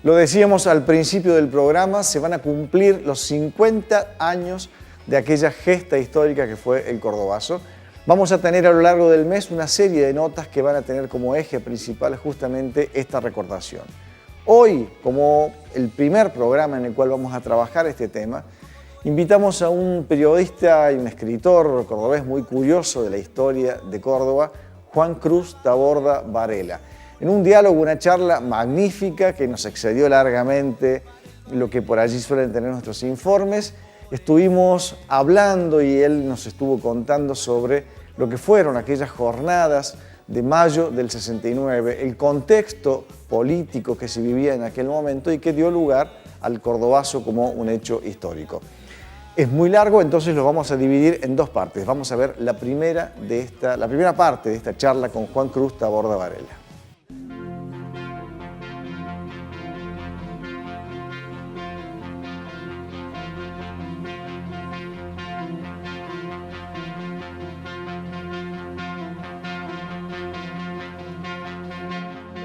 Lo decíamos al principio del programa, se van a cumplir los 50 años de aquella gesta histórica que fue el Cordobazo. Vamos a tener a lo largo del mes una serie de notas que van a tener como eje principal justamente esta recordación. Hoy, como el primer programa en el cual vamos a trabajar este tema, invitamos a un periodista y un escritor cordobés muy curioso de la historia de Córdoba, Juan Cruz Taborda Varela. En un diálogo, una charla magnífica que nos excedió largamente lo que por allí suelen tener nuestros informes, estuvimos hablando y él nos estuvo contando sobre lo que fueron aquellas jornadas de mayo del 69, el contexto político que se vivía en aquel momento y que dio lugar al Cordobazo como un hecho histórico. Es muy largo, entonces lo vamos a dividir en dos partes. Vamos a ver la primera parte de esta charla con Juan Cruz Taborda Varela.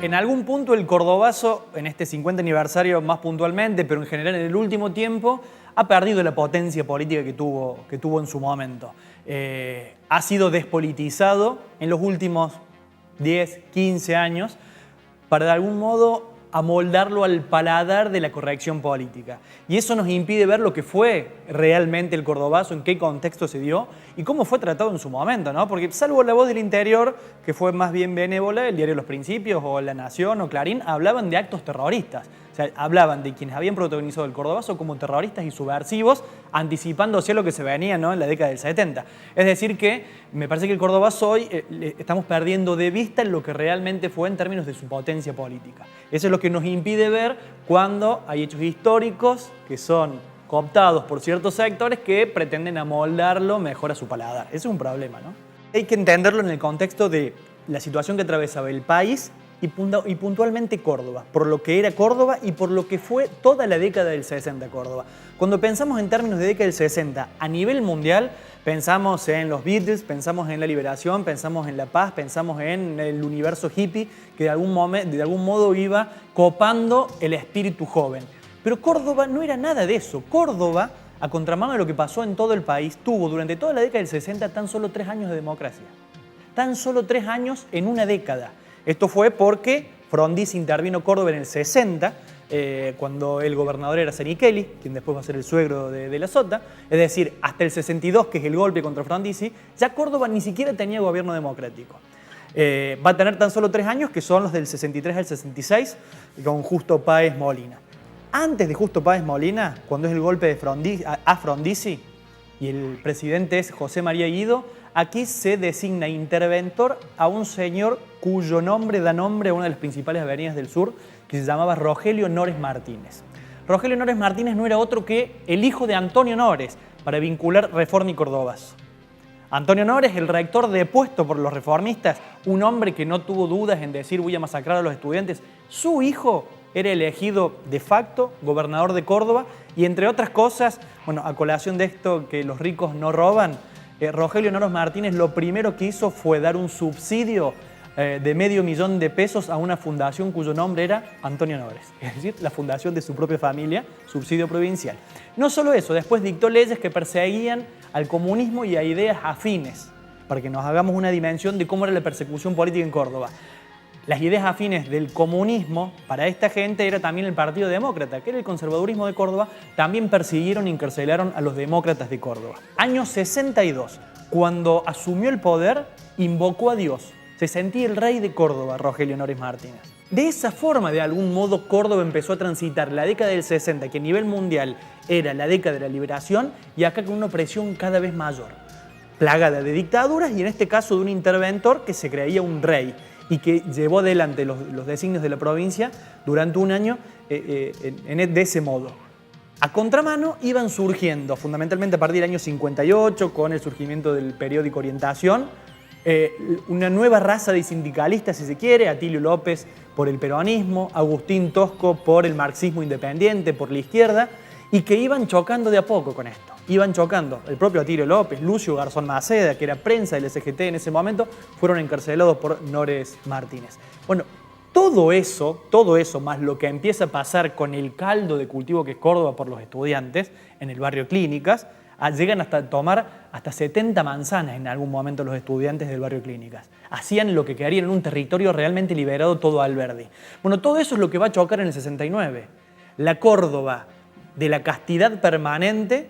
En algún punto el Cordobazo, en este 50 aniversario más puntualmente, pero en general en el último tiempo, ha perdido la potencia política que tuvo en su momento. Ha sido despolitizado en los últimos 10, 15 años para de algún modo amoldarlo al paladar de la corrección política. Y eso nos impide ver lo que fue realmente el Cordobazo, en qué contexto se dio y cómo fue tratado en su momento, ¿no? Porque salvo La Voz del Interior, que fue más bien benévola, el diario Los Principios o La Nación o Clarín hablaban de actos terroristas. O sea, hablaban de quienes habían protagonizado el Cordobazo como terroristas y subversivos, anticipándose a lo que se venía, ¿no?, en la década del 70. Es decir que me parece que el Cordobazo hoy estamos perdiendo de vista lo que realmente fue en términos de su potencia política. Eso es lo que nos impide ver cuando hay hechos históricos que son cooptados por ciertos sectores que pretenden amoldarlo mejor a su paladar. Ese es un problema, ¿no? Hay que entenderlo en el contexto de la situación que atravesaba el país y puntualmente Córdoba, por lo que era Córdoba y por lo que fue toda la década del 60 Córdoba. Cuando pensamos en términos de década del 60 a nivel mundial, pensamos en los Beatles, pensamos en la liberación, pensamos en la paz, pensamos en el universo hippie que de algún modo iba copando el espíritu joven. Pero Córdoba no era nada de eso. Córdoba, a contramano de lo que pasó en todo el país, tuvo durante toda la década del 60 tan solo 3 años de democracia. Tan solo 3 años en una década. Esto fue porque Frondizi intervino Córdoba en el 60, cuando el gobernador era Zanichelli, quien después va a ser el suegro de la Sota. Es decir, hasta el 62, que es el golpe contra Frondizi, ya Córdoba ni siquiera tenía gobierno democrático. Va a tener tan solo 3 años, que son los del 63 al 66, con Justo Páez Molina. Antes de Justo Páez Molina, cuando es el golpe de a Frondizi y el presidente es José María Guido, aquí se designa interventor a un señor cuyo nombre da nombre a una de las principales avenidas del sur, que se llamaba Rogelio Nores Martínez. Rogelio Nores Martínez no era otro que el hijo de Antonio Nores, para vincular Reforma y Cordobazo. Antonio Nores, el rector depuesto por los reformistas, un hombre que no tuvo dudas en decir voy a masacrar a los estudiantes, su hijo era elegido de facto gobernador de Córdoba y entre otras cosas, bueno, a colación de esto que los ricos no roban, Rogelio Nores Martínez lo primero que hizo fue dar un subsidio de $500,000 a una fundación cuyo nombre era Antonio Nores, es decir, la fundación de su propia familia, subsidio provincial. No solo eso, después dictó leyes que perseguían al comunismo y a ideas afines, para que nos hagamos una dimensión de cómo era la persecución política en Córdoba. Las ideas afines del comunismo para esta gente era también el Partido Demócrata, que era el conservadurismo de Córdoba, también persiguieron y encarcelaron a los demócratas de Córdoba. Año 62, cuando asumió el poder, invocó a Dios. Se sentía el rey de Córdoba, Rogelio Nores Martínez. De esa forma, de algún modo, Córdoba empezó a transitar la década del 60, que a nivel mundial era la década de la liberación, y acá con una opresión cada vez mayor, plagada de dictaduras y en este caso de un interventor que se creía un rey y que llevó adelante los designios de la provincia durante un año de ese modo. A contramano iban surgiendo, fundamentalmente a partir del año 58, con el surgimiento del periódico Orientación, una nueva raza de sindicalistas, si se quiere, Atilio López por el peronismo, Agustín Tosco por el marxismo independiente, por la izquierda, y que iban chocando de a poco con esto. Iban chocando. El propio Atilio López, Lucio Garzón Maceda, que era prensa del SGT en ese momento, fueron encarcelados por Nores Martínez. Bueno, todo todo eso, más lo que empieza a pasar con el caldo de cultivo que es Córdoba por los estudiantes en el barrio Clínicas, llegan hasta tomar hasta 70 manzanas en algún momento los estudiantes del barrio Clínicas. Hacían lo que querían en un territorio realmente liberado todo Alberdi. Bueno, todo eso es lo que va a chocar en el 69. La Córdoba de la castidad permanente,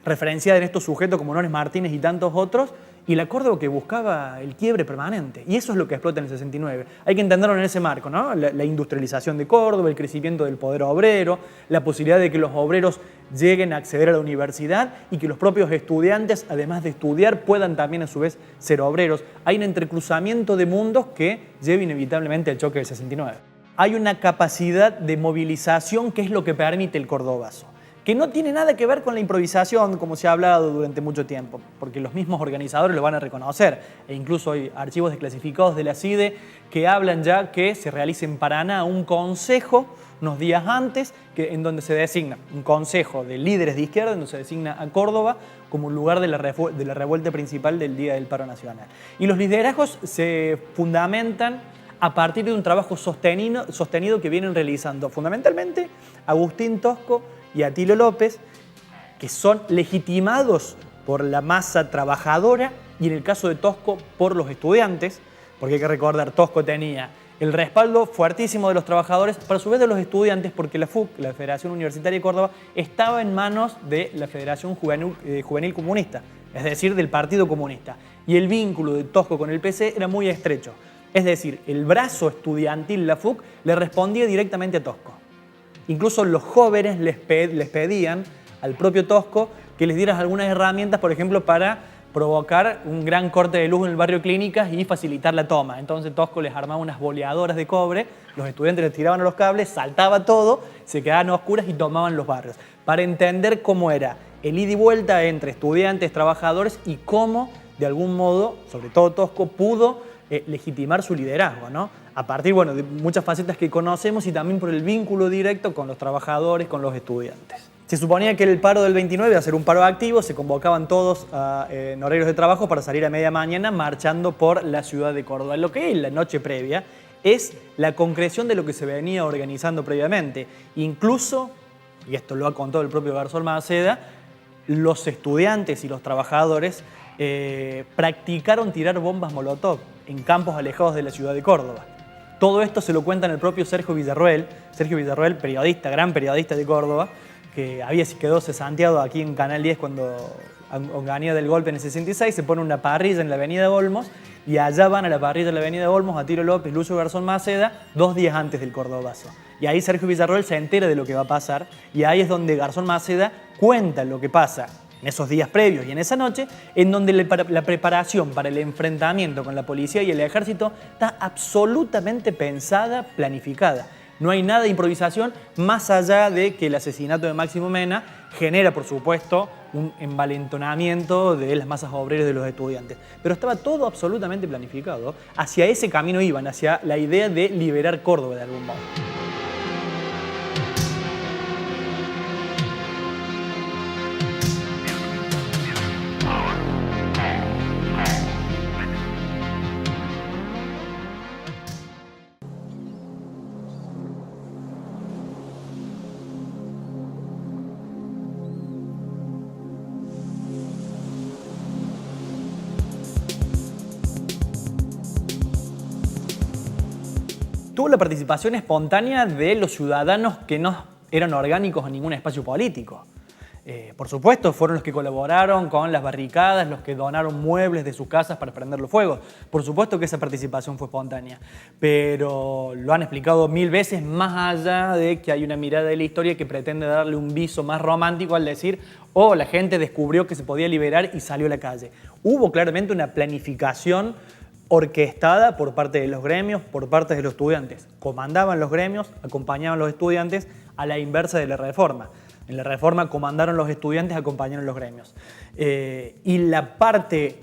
referenciada en estos sujetos como Nores Martínez y tantos otros, y la Córdoba que buscaba el quiebre permanente. Y eso es lo que explota en el 69. Hay que entenderlo en ese marco, ¿no? La industrialización de Córdoba, el crecimiento del poder obrero, la posibilidad de que los obreros lleguen a acceder a la universidad y que los propios estudiantes, además de estudiar, puedan también a su vez ser obreros. Hay un entrecruzamiento de mundos que lleva inevitablemente al choque del 69. Hay una capacidad de movilización que es lo que permite el cordobazo, que no tiene nada que ver con la improvisación, como se ha hablado durante mucho tiempo, porque los mismos organizadores lo van a reconocer, e incluso hay archivos desclasificados de la CIDE que hablan ya que se realiza en Paraná un consejo unos días antes, en donde se designa un consejo de líderes de izquierda, donde se designa a Córdoba como un lugar de la revuelta principal del Día del Paro Nacional. Y los liderazgos se fundamentan a partir de un trabajo sostenido que vienen realizando fundamentalmente Agustín Tosco y Atilio López, que son legitimados por la masa trabajadora y en el caso de Tosco por los estudiantes, porque hay que recordar, Tosco tenía el respaldo fuertísimo de los trabajadores, pero a su vez de los estudiantes, porque la FUC, la Federación Universitaria de Córdoba, estaba en manos de la Federación Juvenil Comunista, es decir, del Partido Comunista. Y el vínculo de Tosco con el PC era muy estrecho. Es decir, el brazo estudiantil, la FUC, le respondía directamente a Tosco. Incluso los jóvenes les pedían al propio Tosco que les dieran algunas herramientas, por ejemplo, para provocar un gran corte de luz en el barrio Clínicas y facilitar la toma. Entonces Tosco les armaba unas boleadoras de cobre, los estudiantes les tiraban a los cables, saltaba todo, se quedaban a oscuras y tomaban los barrios. Para entender cómo era el ida y vuelta entre estudiantes, trabajadores y cómo, de algún modo, sobre todo Tosco, pudo legitimar su liderazgo, ¿no? A partir, bueno, de muchas facetas que conocemos y también por el vínculo directo con los trabajadores, con los estudiantes. Se suponía que el paro del 29 iba a ser un paro activo, se convocaban todos en horarios de trabajo para salir a media mañana marchando por la ciudad de Córdoba. Lo que es la noche previa es la concreción de lo que se venía organizando previamente. Incluso, y esto lo ha contado el propio Garzón Maceda, los estudiantes y los trabajadores practicaron tirar bombas molotov en campos alejados de la ciudad de Córdoba. Todo esto se lo cuenta en el propio Sergio Villarroel, periodista, gran periodista de Córdoba, que quedó cesanteado aquí en Canal 10 cuando Onganía del golpe en el 66, se pone una parrilla en la avenida Olmos y allá van a la parrilla de la avenida Olmos Atilio López, Lucio Garzón Maceda, 2 días antes del Cordobazo. Y ahí Sergio Villarroel se entera de lo que va a pasar y ahí es donde Garzón Maceda cuenta lo que pasa en esos días previos y en esa noche, en donde la preparación para el enfrentamiento con la policía y el ejército está absolutamente pensada, planificada. No hay nada de improvisación, más allá de que el asesinato de Máximo Mena genera, por supuesto, un envalentonamiento de las masas obreras de los estudiantes. Pero estaba todo absolutamente planificado. Hacia ese camino iban, hacia la idea de liberar Córdoba de algún modo. Tuvo la participación espontánea de los ciudadanos que no eran orgánicos en ningún espacio político. Por supuesto, fueron los que colaboraron con las barricadas, los que donaron muebles de sus casas para prender los fuegos. Por supuesto que esa participación fue espontánea, pero lo han explicado 1000 veces, más allá de que hay una mirada de la historia que pretende darle un viso más romántico al decir, la gente descubrió que se podía liberar y salió a la calle. Hubo claramente una planificación orquestada por parte de los gremios, por parte de los estudiantes. Comandaban los gremios, acompañaban los estudiantes, a la inversa de la reforma. En la reforma comandaron los estudiantes, acompañaron los gremios. Y la parte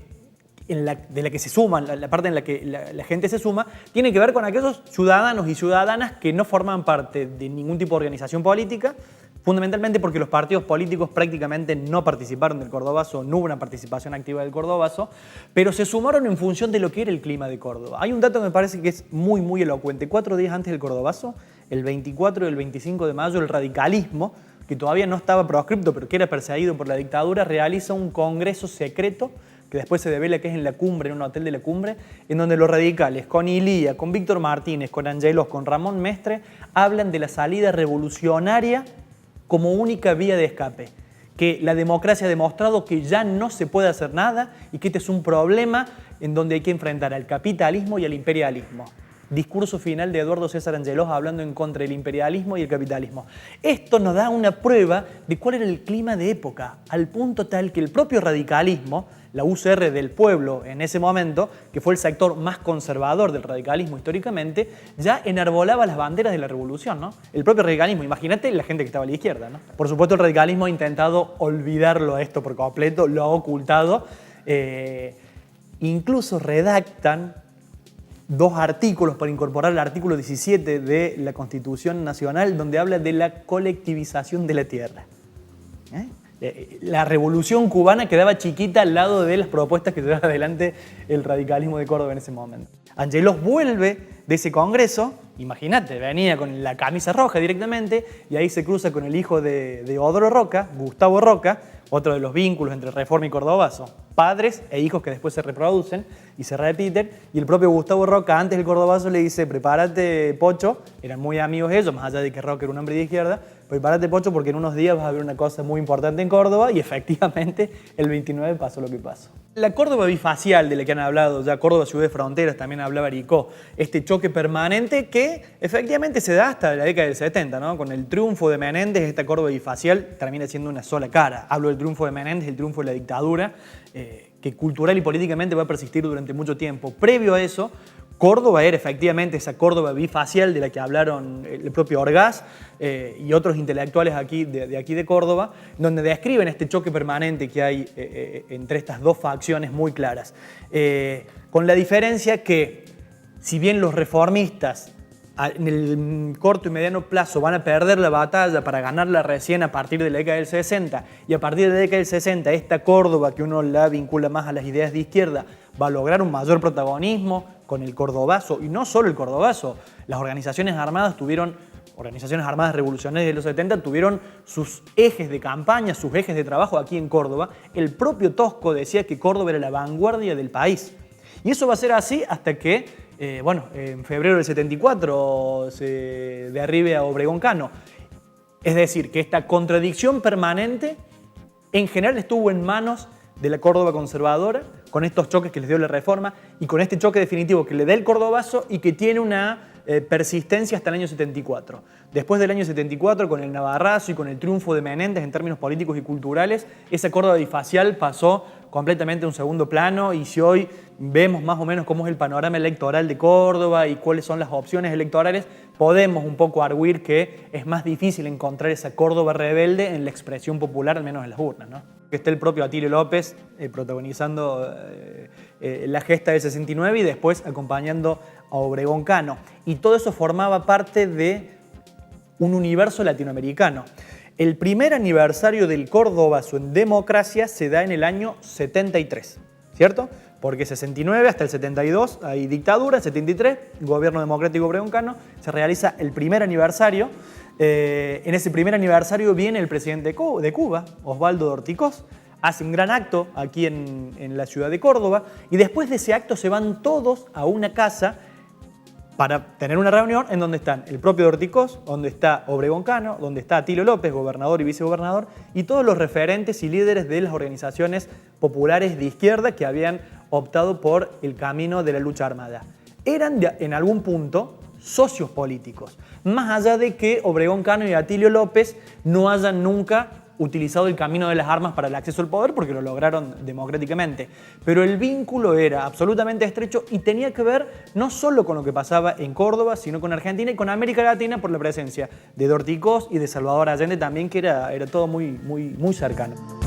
de la que se suman, la parte en la que la gente se suma, tiene que ver con aquellos ciudadanos y ciudadanas que no forman parte de ningún tipo de organización política, Fundamentalmente porque los partidos políticos prácticamente no participaron del Cordobazo, no hubo una participación activa del Cordobazo, pero se sumaron en función de lo que era el clima de Córdoba. Hay un dato que me parece que es muy, muy elocuente. 4 días antes del Cordobazo, el 24 y el 25 de mayo, el radicalismo, que todavía no estaba proscripto, pero que era perseguido por la dictadura, realiza un congreso secreto, que después se devela que es en la cumbre, en un hotel de la cumbre, en donde los radicales, con Ilía, con Víctor Martínez, con Angelos, con Ramón Mestre, hablan de la salida revolucionaria como única vía de escape, que la democracia ha demostrado que ya no se puede hacer nada y que este es un problema en donde hay que enfrentar al capitalismo y al imperialismo. Discurso final de Eduardo César Angelos hablando en contra del imperialismo y el capitalismo. Esto nos da una prueba de cuál era el clima de época, al punto tal que el propio radicalismo, la UCR del pueblo en ese momento, que fue el sector más conservador del radicalismo históricamente, ya enarbolaba las banderas de la revolución, ¿no? El propio radicalismo, imagínate la gente que estaba a la izquierda, ¿no? Por supuesto el radicalismo ha intentado olvidarlo a esto por completo, lo ha ocultado, incluso redactan 2 artículos para incorporar el artículo 17 de la Constitución Nacional, donde habla de la colectivización de la tierra. La revolución cubana quedaba chiquita al lado de las propuestas que llevaba adelante el radicalismo de Córdoba en ese momento. Angelos vuelve de ese congreso, imagínate, venía con la camisa roja directamente, y ahí se cruza con el hijo de Odoro Roca, Gustavo Roca, otro de los vínculos entre Reforma y Cordobazo, padres e hijos que después se reproducen y se repiten, y el propio Gustavo Roca antes del Cordobazo le dice: prepárate, Pocho, eran muy amigos ellos, más allá de que Roca era un hombre de izquierda, prepárate, Pocho, porque en unos días vas a ver una cosa muy importante en Córdoba, y efectivamente el 29 pasó lo que pasó. La Córdoba bifacial de la que han hablado ya, Córdoba ciudad de fronteras, también hablaba Aricó, este choque permanente que efectivamente se da hasta la década del 70, ¿no? Con el triunfo de Menéndez, esta Córdoba bifacial termina siendo una sola cara. Hablo del triunfo de Menéndez, el triunfo de la dictadura, que cultural y políticamente va a persistir durante mucho tiempo. Previo a eso, Córdoba era efectivamente esa Córdoba bifacial de la que hablaron el propio Orgaz y otros intelectuales de aquí de Córdoba, donde describen este choque permanente que hay entre estas 2 facciones muy claras. Con la diferencia que, si bien los reformistas en el corto y mediano plazo van a perder la batalla para ganarla recién a partir de la década del 60, y a partir de la década del 60 esta Córdoba, que uno la vincula más a las ideas de izquierda, va a lograr un mayor protagonismo con el Cordobazo, y no solo el Cordobazo, las organizaciones armadas revolucionarias de los 70 tuvieron sus ejes de campaña, sus ejes de trabajo aquí en Córdoba. El propio Tosco decía que Córdoba era la vanguardia del país. Y eso va a ser así hasta que, en febrero del 74 se derribe a Obregón Cano. Es decir, que esta contradicción permanente en general estuvo en manos de la Córdoba conservadora, con estos choques que les dio la Reforma y con este choque definitivo que le da el Cordobazo y que tiene una persistencia hasta el año 74. Después del año 74, con el Navarrazo y con el triunfo de Menéndez en términos políticos y culturales, esa Córdoba bifacial pasó completamente a un segundo plano, y si hoy vemos más o menos cómo es el panorama electoral de Córdoba y cuáles son las opciones electorales, podemos un poco arguir que es más difícil encontrar esa Córdoba rebelde en la expresión popular, al menos en las urnas, ¿no? Está el propio Atilio López protagonizando la gesta del 69 y después acompañando a Obregón Cano. Y todo eso formaba parte de un universo latinoamericano. El primer aniversario del Cordobazo en democracia se da en el año 73, ¿cierto? Porque 69 hasta el 72 hay dictadura, 73, gobierno democrático Obregón Cano, se realiza el primer aniversario. En ese primer aniversario viene el presidente de Cuba, Osvaldo Dorticós, hace un gran acto aquí en la ciudad de Córdoba, y después de ese acto se van todos a una casa para tener una reunión en donde están el propio Dorticós, donde está Obregón Cano, donde está Atilio López, gobernador y vicegobernador, y todos los referentes y líderes de las organizaciones populares de izquierda que habían optado por el camino de la lucha armada. Eran en algún punto socios políticos, más allá de que Obregón Cano y Atilio López no hayan nunca utilizado el camino de las armas para el acceso al poder, porque lo lograron democráticamente. Pero el vínculo era absolutamente estrecho y tenía que ver no solo con lo que pasaba en Córdoba, sino con Argentina y con América Latina, por la presencia de Dorticós y de Salvador Allende también, que era todo muy cercano.